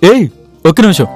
ఏయ్ ఒక్క నిమిషం.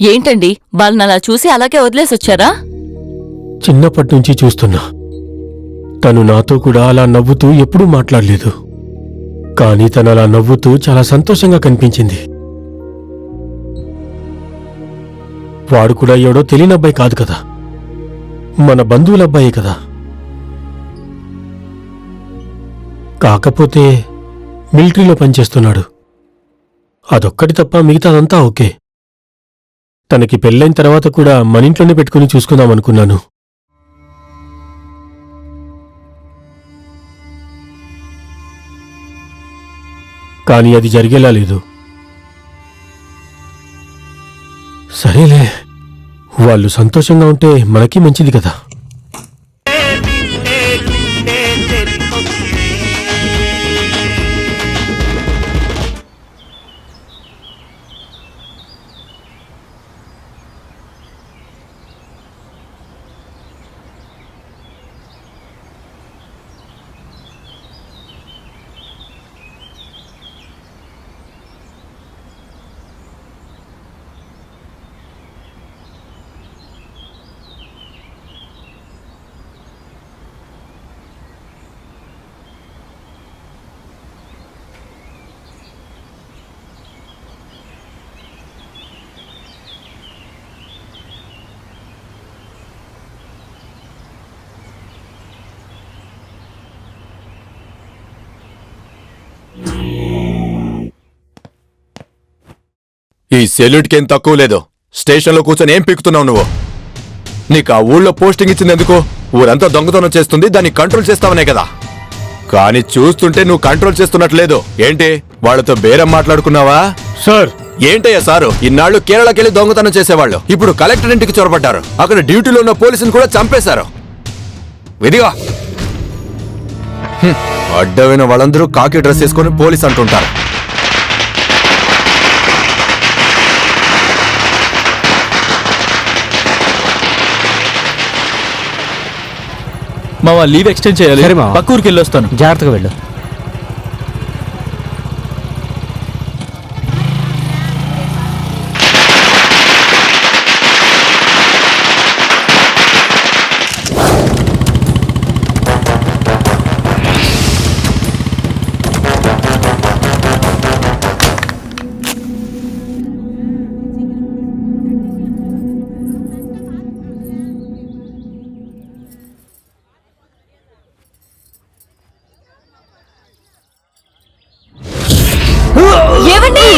ఏంటండి వాళ్ళని అలా చూసి అలాగే వదిలేసొచ్చారా? చిన్నప్పటి నుంచి చూస్తున్నా. తను నాతో కూడా అలా నవ్వుతూ ఎప్పుడూ మాట్లాడలేదు. కానీ తను అలా నవ్వుతూ చాలా సంతోషంగా కనిపించింది. వాడు కూడా ఎవడో తెలియని అబ్బాయి కాదు కదా, మన బంధువుల అబ్బాయే కదా. కాకపోతే మిలిటరీలో పనిచేస్తున్నాడు. అదొక్కటి తప్ప మిగతాదంతా ఓకే. తనకి పెళ్ళైన తర్వాత కూడా మన ఇంట్లోనే పెట్టుకుని చూసుకుందామనుకున్నాను. కానీ అది జరిగేలా లేదు. సరేలే, వాళ్ళు సంతోషంగా ఉంటే మనకి మంచిది కదా. ఈ సెల్యూట్కేం తక్కువ లేదు. స్టేషన్లో కూర్చొని ఏం పీకుతున్నావు నువ్వు? నీకు ఆ ఊళ్ళో పోస్టింగ్ ఇచ్చిందెందుకు? ఊరంతా దొంగతనం చేస్తుంది, దాన్ని కంట్రోల్ చేస్తావనే కదా. కానీ చూస్తుంటే నువ్వు కంట్రోల్ చేస్తున్నట్లేదు. ఏంటి, వాళ్లతో బేరం మాట్లాడుకున్నావా? సార్, ఏంటయ్యా సారు, ఇన్నాళ్లు కేరళకెళ్లి దొంగతనం చేసేవాళ్ళు ఇప్పుడు కలెక్టర్ ఇంటికి చొరబడ్డారు. అక్కడ డ్యూటీలో ఉన్న పోలీసుని కూడా చంపేశారు. విధిగా అడ్డమైన వాళ్ళందరూ కాకి డ్రెస్ వేసుకొని పోలీస్ అంటుంటారు. మావా లీవ్ ఎక్స్టెండ్ చేయాలి. పక్క ఊరికి వెళ్ళొస్తాను. జాగ్రత్తగా వెళ్ళు. ఏవండి?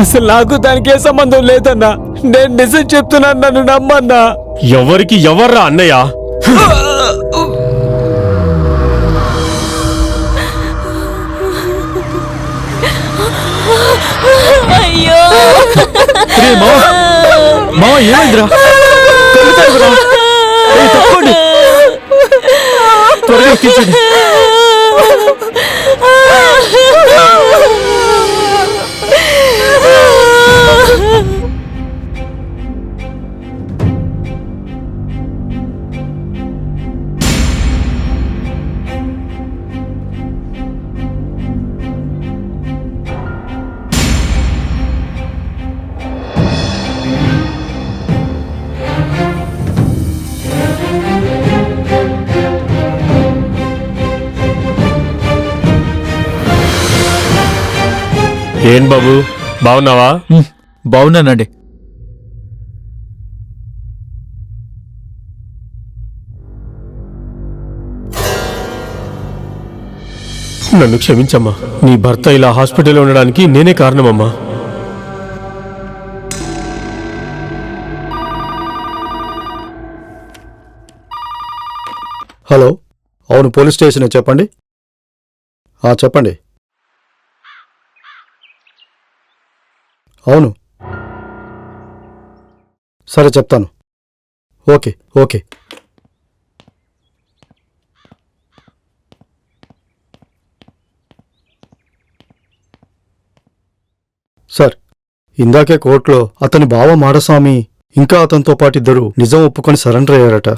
అసలు నాకు దానికి ఏ సంబంధం లేదన్నా. నేను నిజం చెప్తున్నాను, నన్ను నమ్మన్నా. ఎవరికి ఎవర్రా అన్నయ్య? అయ్యో మావా ఏమైందిరా? తప్పండి, త్వరగా త్వరగా ఎక్కించండి. ఏం బాబు బాగున్నావా? బాగున్నానండి. నన్ను క్షమించమ్మా. నీ భర్త ఇలా హాస్పిటల్లో ఉండడానికి నేనే కారణమమ్మా. హలో, అవును పోలీస్ స్టేషన్ చెప్పండి. చెప్పండి. అవును, సరే చెప్తాను. Okay okay. సార్, ఇందాకే కోర్టులో అతని బావ మాడస్వామి ఇంకా అతనితో పాటు ఇద్దరు నిజం ఒప్పుకొని సరెండర్ అయ్యారట.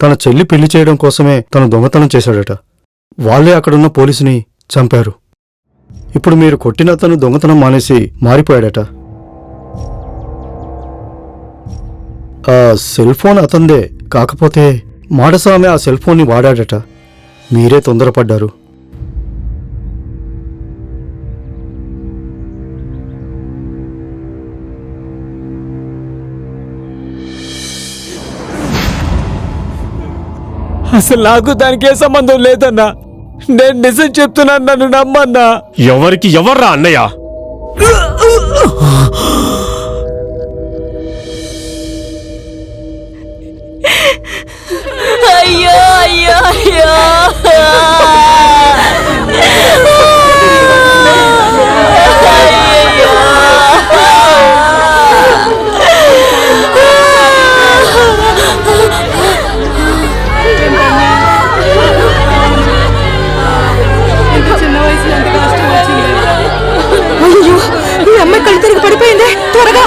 తన చెల్లి పెళ్లి చేయడం కోసమే తను దొంగతనం చేశాడట. వాళ్లే అక్కడున్న పోలీసుని చంపారు. ఇప్పుడు మీరు కొట్టిన అతను దొంగతనం మానేసి మారిపోయాడట. ఆ సెల్ ఫోన్ అతందే, కాకపోతే మాడస్వామి ఆ సెల్ ఫోన్ని వాడాడట. మీరే తొందరపడ్డారు. అసలు నాకు దానికి ఏ సంబంధం లేదన్నా. నేను నిజం చెప్తున్నాను, నన్ను నమ్మన్నా. ఎవరికి ఎవర్రా అన్నయ్య? అయ్యో అయ్యో అయ్యో అయ్యో, ఈ అమ్మాయి కళ్ళు తిరిగి పడిపోయింది. త్వరగా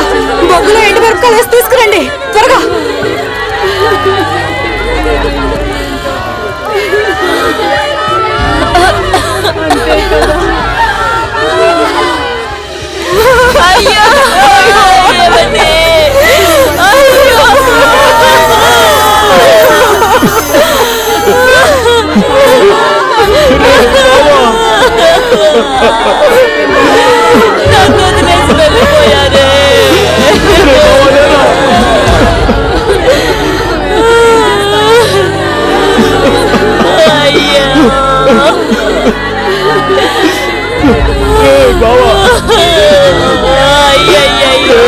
బొగ్గులో ఎండు మిరపకాయలు వేసి తీసుకురండి, త్వరగా. అయ్యో ఏమండి? నన్ను వదిలేసి వెళ్ళిపోయారే. అయ్యో అయ్యయ్యో.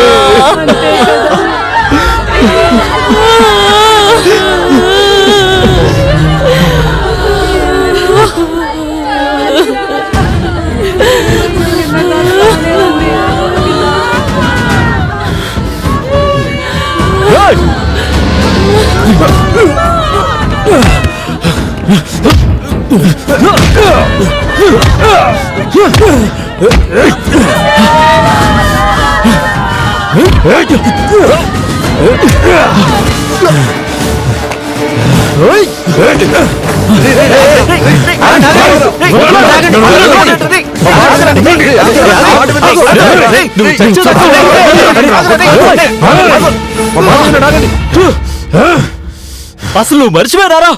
అసలు నువ్వు మర్చిపోయారా?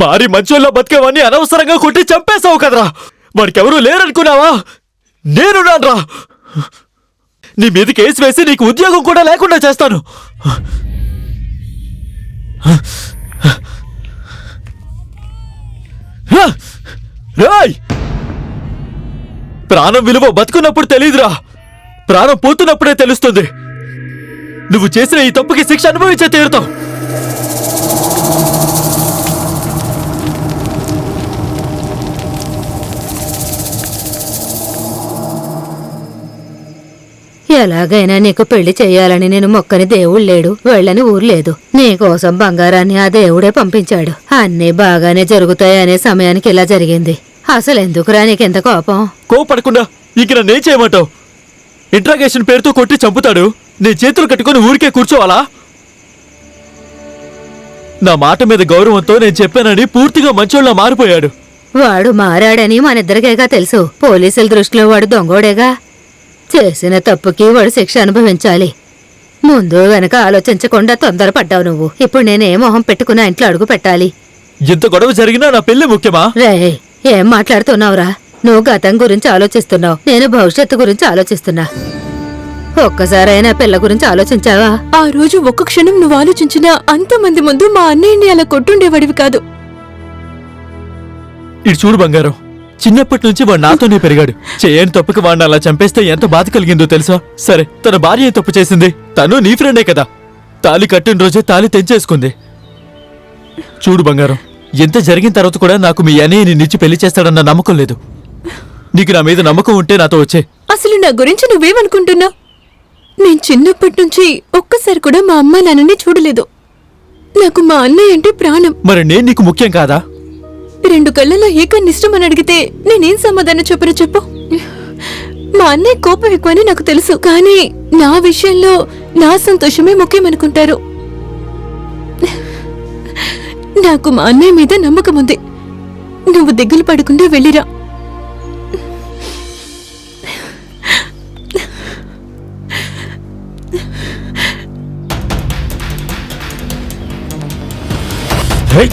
మారి మంచోళ్ళ బతికేవాన్ని అనవసరంగా కొట్టి చంపేశావు కదరా. వాడికెవరూ లేరనుకున్నావా? నేనున్నాన్రా. నీ మీద కేసు వేసి నీకు ఉద్యోగం కూడా లేకుండా చేస్తాను. రాయ్, ప్రాణం విలువ బతుకున్నప్పుడు తెలీదురా, ప్రాణం పోతున్నప్పుడే తెలుస్తుంది. నువ్వు చేసిన ఈ తప్పుకి శిక్ష అనుభవించే తీరుతావు. ఎలాగైనా నీకు పెళ్లి చెయ్యాలని నేను మొక్కని దేవుడు లేడు, వెళ్ళని ఊరు లేదు. నీకోసం బంగారాన్ని ఆ దేవుడే పంపించాడు. అన్నీ బాగానే జరుగుతాయనే సమయానికి ఇలా జరిగింది. అసలెందుకురా నీకెంత కోపం? కోపడకుండా ఇక నన్నేం చేయమంటావు? ఇంట్రాగేషన్ పేరుతో కొట్టి చంపుతాడు, నీ చేతులు కట్టుకొని ఊరికే కూర్చోవాలా? నా మాట మీద గౌరవంతో నేను చెప్పానని పూర్తిగా మంచోళ్ళ మారిపోయాడు. వాడు మారాడని మనిద్దరికేగా తెలుసు. పోలీసుల దృష్టిలో వాడు దొంగోడేగా. చేసిన తప్పుకి వాడు శిక్ష అనుభవించాలి. ముందు వెనక ఆలోచించకుండా తొందరపడ్డావు నువ్వు. ఇప్పుడు నేనే మొహం పెట్టుకుని ఆ ఇంట్లో అడుగు పెట్టాలి? ఇంత గొడవ జరిగినా నా పెళ్లి ముఖ్యమా? రే, ఏం మాట్లాడుతున్నావురా? నువ్వు గతం గురించి ఆలోచిస్తున్నావు, నేను భవిష్యత్తు గురించి ఆలోచిస్తున్నా. ఒక్కసారైనా పిల్ల గురించి ఆలోచించావా? ఆ రోజు ఒక్క క్షణం నువ్వు ఆలోచించినా అంతమంది ముందు మా అన్నయ్యని అలా కొట్టుండేవాడివి కాదు. ఇటు చూడు బంగారం, చిన్నప్పటి నుంచి వాడు నాతోనే పెరిగాడు. చేయని తప్పుకి వాడిని అలా చంపేస్తే ఎంత బాధ కలిగిందో తెలుసా? సరే, తన భార్య ఏం తప్పు చేసింది? తను నీ ఫ్రెండే కదా. తాళి కట్టిన రోజే తాళి తెంచేసుకుంది. చూడు బంగారం, ఎంత జరిగిన తర్వాత కూడా నాకు మీ అన్నయ్య నిన్నిచ్చి పెళ్లి చేస్తాడన్న నమ్మకం లేదు. నీకు నా మీద నమ్మకం ఉంటే నాతో వచ్చే. అసలు నా గురించి నువ్వేమనుకుంటున్నా? నేను చిన్నప్పటి నుంచి ఒక్కసారి కూడా మా అమ్మ నాన్నని చూడలేదు. నాకు మా అన్నయ్య అంటే ప్రాణం. మరి నేను నీకు ముఖ్యం కాదా? 2 కళ్ళలో ఏకనిష్టం అని అడిగితే నేనేం సమాధానం చెప్పను చెప్పు? మా అన్నయ్య కోపం ఎక్కువని నాకు తెలుసు, కానీ నా విషయంలో నా సంతోషమే ముఖ్యమనుకుంటారు. నాకు మా అన్నయ్య మీద నమ్మకం ఉంది. నువ్వు దిగులు పడకుండా వెళ్ళిరా. హే